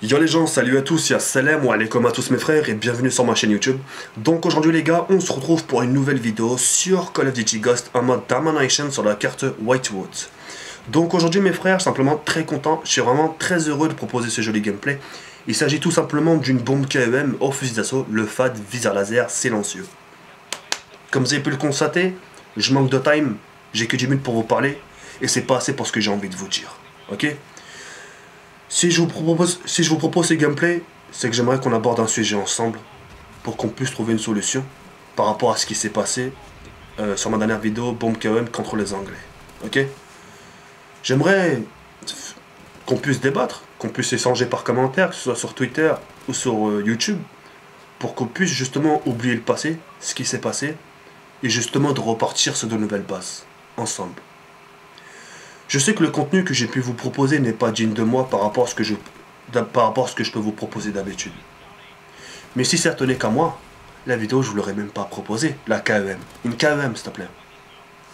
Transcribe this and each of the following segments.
Yo les gens, salut à tous, y'a salam ou alaikum à tous mes frères et bienvenue sur ma chaîne YouTube. Donc aujourd'hui les gars, on se retrouve pour une nouvelle vidéo sur Call of Duty Ghost en mode Domination sur la carte Whitewood. Donc aujourd'hui mes frères, simplement très content, je suis vraiment très heureux de proposer ce joli gameplay. Il s'agit tout simplement d'une bombe KEM au fusil d'assaut, le FAD viseur laser silencieux. Comme vous avez pu le constater, je manque de time, j'ai que 10 minutes pour vous parler et c'est pas assez pour ce que j'ai envie de vous dire. Ok ? Si je vous propose ce gameplay, c'est que j'aimerais qu'on aborde un sujet ensemble pour qu'on puisse trouver une solution par rapport à ce qui s'est passé sur ma dernière vidéo bombe KOM contre les Anglais. Ok? J'aimerais qu'on puisse débattre, qu'on puisse échanger par commentaire, que ce soit sur Twitter ou sur YouTube, pour qu'on puisse justement oublier le passé, ce qui s'est passé, et justement de repartir sur de nouvelles bases, ensemble. Je sais que le contenu que j'ai pu vous proposer n'est pas digne de moi par rapport à ce que je peux vous proposer d'habitude. Mais si ça tenait qu'à moi, la vidéo je vous l'aurais même pas proposée, la KEM. Une KEM s'il te plaît.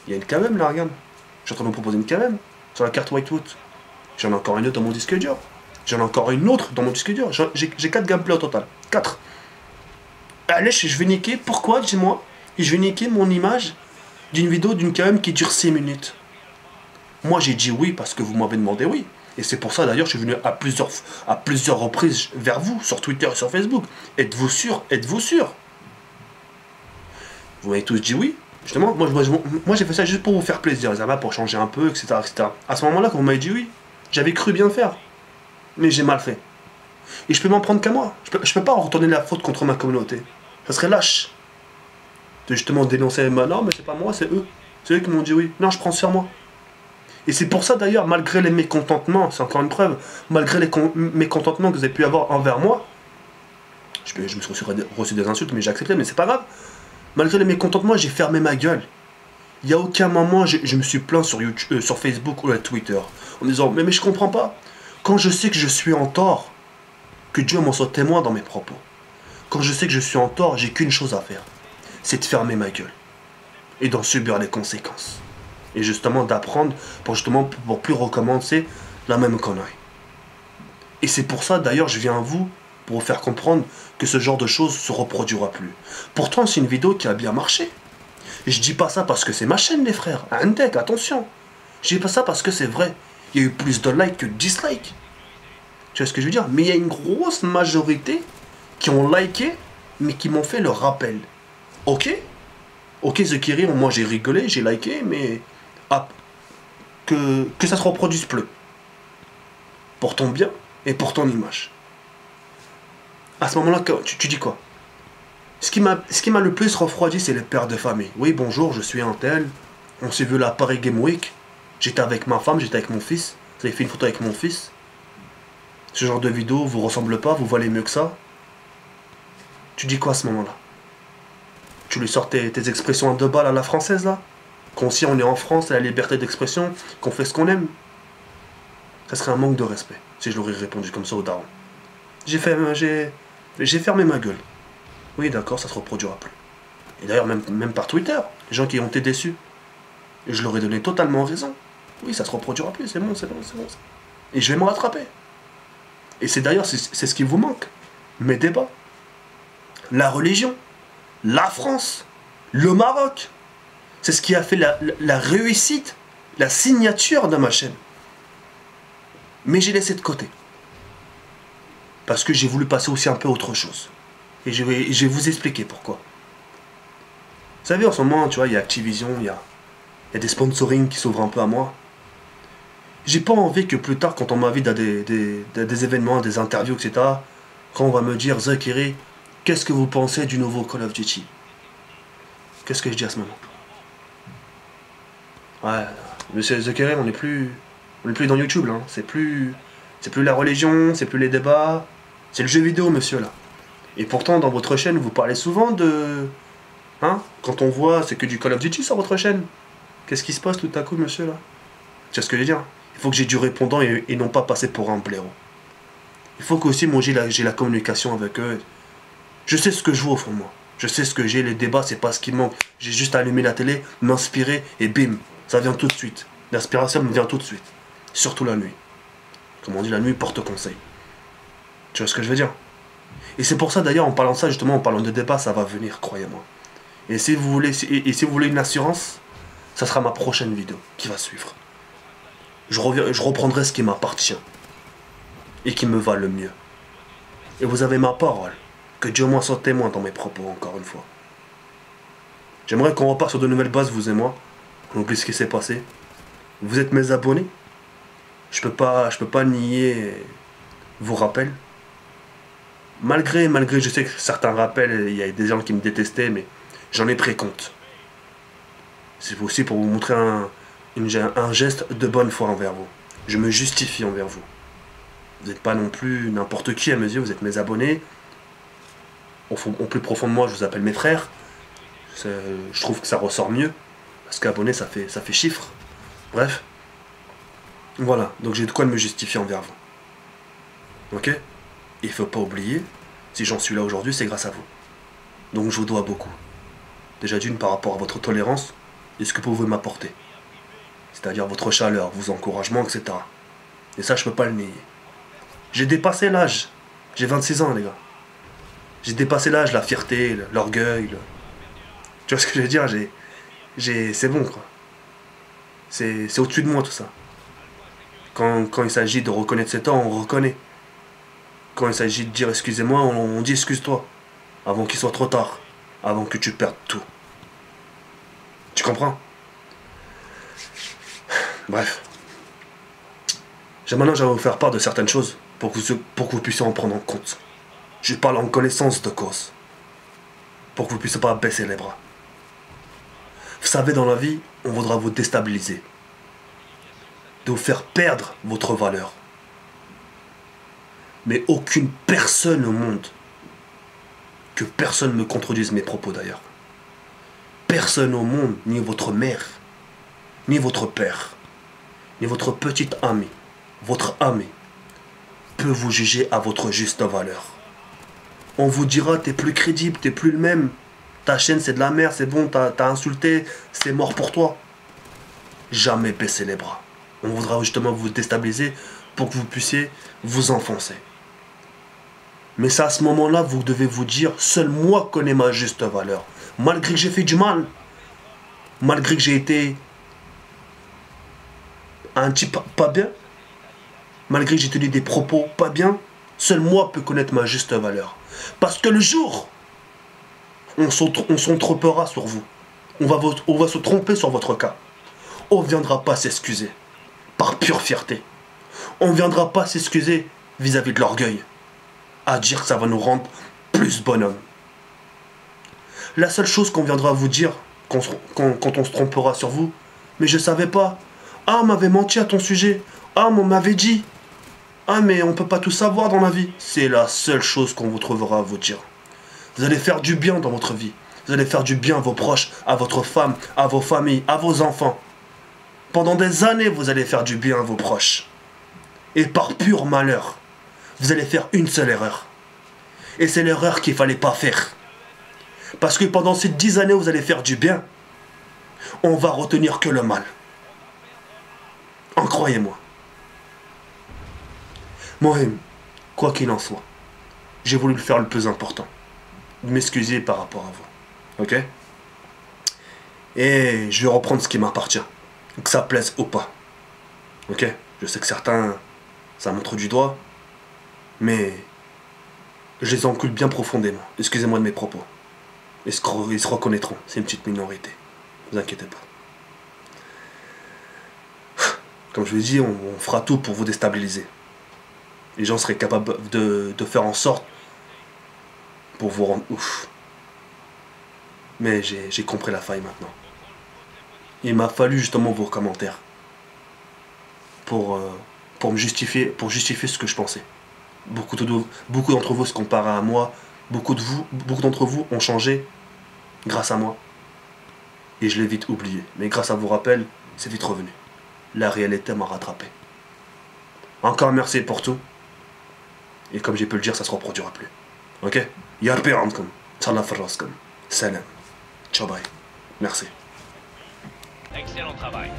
Il y a une KEM là, regarde. Je suis en train de vous proposer une KEM sur la carte Whitewood. J'en ai encore une autre dans mon disque dur. J'en ai encore une autre dans mon disque dur. J'ai 4 gameplays au total. 4. Allez, je vais niquer. Pourquoi, dis-moi? Je vais niquer mon image d'une vidéo d'une KEM qui dure 6 minutes. Moi j'ai dit oui parce que vous m'avez demandé oui. Et c'est pour ça d'ailleurs je suis venu à plusieurs reprises vers vous, sur Twitter et sur Facebook. Êtes-vous sûr? Êtes-vous sûr? Vous m'avez tous dit oui. Justement, moi j'ai fait ça juste pour vous faire plaisir, pour changer un peu, etc. etc. À ce moment-là, quand vous m'avez dit oui, j'avais cru bien faire. Mais j'ai mal fait. Et je peux m'en prendre qu'à moi. Je peux pas retourner la faute contre ma communauté. Ça serait lâche. De justement dénoncer, non mais c'est pas moi, c'est eux. C'est eux qui m'ont dit oui. Non, je prends sur moi. Et c'est pour ça d'ailleurs, malgré les mécontentements, c'est encore une preuve, malgré les mécontentements que vous avez pu avoir envers moi, je me suis reçu des insultes, mais j'ai accepté, mais c'est pas grave. Malgré les mécontentements, j'ai fermé ma gueule. Il n'y a aucun moment, je me suis plaint sur YouTube, sur Facebook ou Twitter, en disant, mais je comprends pas. Quand je sais que je suis en tort, que Dieu m'en soit témoin dans mes propos, quand je sais que je suis en tort, j'ai qu'une chose à faire, c'est de fermer ma gueule et d'en subir les conséquences. Et justement d'apprendre pour plus recommencer la même connerie. Et c'est pour ça d'ailleurs je viens à vous pour vous faire comprendre que ce genre de choses se reproduira plus. Pourtant c'est une vidéo qui a bien marché. Et je dis pas ça parce que c'est ma chaîne les frères. Indec, attention. Je dis pas ça parce que c'est vrai. Il y a eu plus de likes que de dislikes. Tu vois ce que je veux dire? Mais il y a une grosse majorité qui ont liké mais qui m'ont fait le rappel. Ok? Ok Zekiri, moi j'ai rigolé, j'ai liké, mais que ça se reproduise plus. Pour ton bien et pour ton image. À ce moment-là, tu dis quoi? Ce qui m'a le plus refroidi, c'est les pères de famille. Oui, bonjour, je suis un tel. On s'est vu là à Paris Game Week. J'étais avec ma femme, j'étais avec mon fils. Vous avez fait une photo avec mon fils. Ce genre de vidéo vous ressemble pas, vous valez mieux que ça. Tu dis quoi à ce moment-là? Tu lui sors tes expressions à 2 balles à la française là? Qu'on si on est en France, la liberté d'expression, qu'on fait ce qu'on aime. Ça serait un manque de respect si je leur ai répondu comme ça au daron. J'ai fermé ma gueule. Oui d'accord, ça se reproduira plus. Et d'ailleurs même par Twitter, les gens qui ont été déçus. Et je leur ai donné totalement raison. Oui, ça se reproduira plus, c'est bon, c'est bon, c'est bon. Et je vais me rattraper. Et c'est d'ailleurs, c'est ce qui vous manque. Mes débats. La religion. La France. Le Maroc. C'est ce qui a fait la réussite, la signature de ma chaîne. Mais j'ai laissé de côté. Parce que j'ai voulu passer aussi un peu à autre chose. Et je vais vous expliquer pourquoi. Vous savez, en ce moment, tu vois, il y a Activision, il y a des sponsorings qui s'ouvrent un peu à moi. J'ai pas envie que plus tard, quand on m'invite à des événements, des interviews, etc., quand on va me dire, Zekiri, qu'est-ce que vous pensez du nouveau Call of Duty? Qu'est-ce que je dis à ce moment? Ouais, monsieur Zekiri, on n'est plus dans YouTube, là. C'est plus la religion, c'est plus les débats, c'est le jeu vidéo, monsieur, là. Et pourtant, dans votre chaîne, vous parlez souvent de... Hein? Quand on voit, c'est que du Call of Duty sur votre chaîne. Qu'est-ce qui se passe tout à coup, monsieur, là? Tu vois ce que je veux dire? Il faut que j'ai du répondant et non pas passer pour un blaireau. Il faut qu'aussi, moi, j'ai la communication avec eux. Je sais ce que je veux au fond de moi. Je sais ce que j'ai, les débats, c'est pas ce qui me manque. J'ai juste à allumer la télé, m'inspirer et bim, ça vient tout de suite. L'inspiration me vient tout de suite. Surtout la nuit. Comme on dit, la nuit porte conseil. Tu vois ce que je veux dire? Et c'est pour ça d'ailleurs, en parlant de ça, justement, en parlant de débat, ça va venir, croyez-moi. Et si vous voulez, si vous voulez une assurance, ça sera ma prochaine vidéo qui va suivre. Je reprendrai ce qui m'appartient et qui me va le mieux. Et vous avez ma parole, que Dieu m'en soit témoin dans mes propos, encore une fois. J'aimerais qu'on reparte sur de nouvelles bases, vous et moi. On oublie ce qui s'est passé. Vous êtes mes abonnés. Je peux pas nier vos rappels. Malgré, je sais que certains rappels, il y a des gens qui me détestaient, mais j'en ai pris compte. C'est aussi pour vous montrer un geste de bonne foi envers vous. Je me justifie envers vous. Vous n'êtes pas non plus n'importe qui à mes yeux, vous êtes mes abonnés. Au plus profond de moi, je vous appelle mes frères. Je trouve que ça ressort mieux. Parce qu'abonné, ça fait chiffre. Bref. Voilà, donc j'ai de quoi me justifier envers vous. Ok? Il ne faut pas oublier, si j'en suis là aujourd'hui, c'est grâce à vous. Donc je vous dois beaucoup. Déjà d'une par rapport à votre tolérance et ce que vous pouvez m'apporter. C'est-à-dire votre chaleur, vos encouragements, etc. Et ça, je peux pas le nier. J'ai dépassé l'âge. J'ai 26 ans, les gars. J'ai dépassé l'âge, la fierté, l'orgueil. Tu vois ce que je veux dire? C'est bon, quoi. C'est au-dessus de moi, tout ça. Quand il s'agit de reconnaître ses torts, on reconnaît. Quand il s'agit de dire excusez-moi, on dit excuse-toi. Avant qu'il soit trop tard. Avant que tu perdes tout. Tu comprends? Bref. Maintenant, j'aimerais vous faire part de certaines choses pour que vous puissiez en prendre en compte. Je parle en connaissance de cause. Pour que vous ne puissiez pas baisser les bras. Vous savez, dans la vie, on voudra vous déstabiliser. De vous faire perdre votre valeur. Mais aucune personne au monde, que personne ne me contredise mes propos d'ailleurs, personne au monde, ni votre mère, ni votre père, ni votre petite amie, votre ami, peut vous juger à votre juste valeur. On vous dira, t'es plus crédible, t'es plus le même, ta chaîne c'est de la merde, c'est bon, t'as insulté, c'est mort pour toi. Jamais baisser les bras. On voudra justement vous déstabiliser pour que vous puissiez vous enfoncer. Mais c'est à ce moment-là, vous devez vous dire, seul moi connais ma juste valeur. Malgré que j'ai fait du mal, malgré que j'ai été un type pas bien, malgré que j'ai tenu des propos pas bien, seul moi peux connaître ma juste valeur. Parce que le jour, on s'en trompera sur vous. On va se tromper sur votre cas. On ne viendra pas s'excuser, par pure fierté. On ne viendra pas s'excuser vis-à-vis de l'orgueil. À dire que ça va nous rendre plus bonhomme. La seule chose qu'on viendra vous dire quand on se trompera sur vous, mais je savais pas. Ah, on m'avait menti à ton sujet. Ah, on m'avait dit. Ah, mais on peut pas tout savoir dans la vie. C'est la seule chose qu'on vous trouvera à vous dire. Vous allez faire du bien dans votre vie. Vous allez faire du bien à vos proches, à votre femme, à vos familles, à vos enfants. Pendant des années, vous allez faire du bien à vos proches. Et par pur malheur, vous allez faire une seule erreur. Et c'est l'erreur qu'il ne fallait pas faire. Parce que pendant ces 10 années, vous allez faire du bien. On va retenir que le mal. En croyez-moi. Mohim, quoi qu'il en soit, j'ai voulu le faire le plus important. M'excuser par rapport à vous. Ok? Et je vais reprendre ce qui m'appartient. Que ça plaise ou pas. Ok? Je sais que certains, ça montre du doigt. Mais je les encule bien profondément. Excusez-moi de mes propos. Ils se reconnaîtront. C'est une petite minorité. Ne vous inquiétez pas. Comme je vous l'ai dit, on fera tout pour vous déstabiliser. Les gens seraient capables de faire en sorte pour vous rendre ouf. Mais j'ai compris la faille maintenant. Il m'a fallu justement vos commentaires pour me justifier, ce que je pensais. Beaucoup d'entre vous se comparaient à moi. Beaucoup d'entre vous ont changé grâce à moi. Et je l'ai vite oublié. Mais grâce à vos rappels, c'est vite revenu. La réalité m'a rattrapé. Encore merci pour tout. Et comme j'ai pu le dire, ça ne se reproduira plus. Ok? Yarbi ankum. Tsallah farraskum. Salam. Ciao bye. Merci. Excellent travail.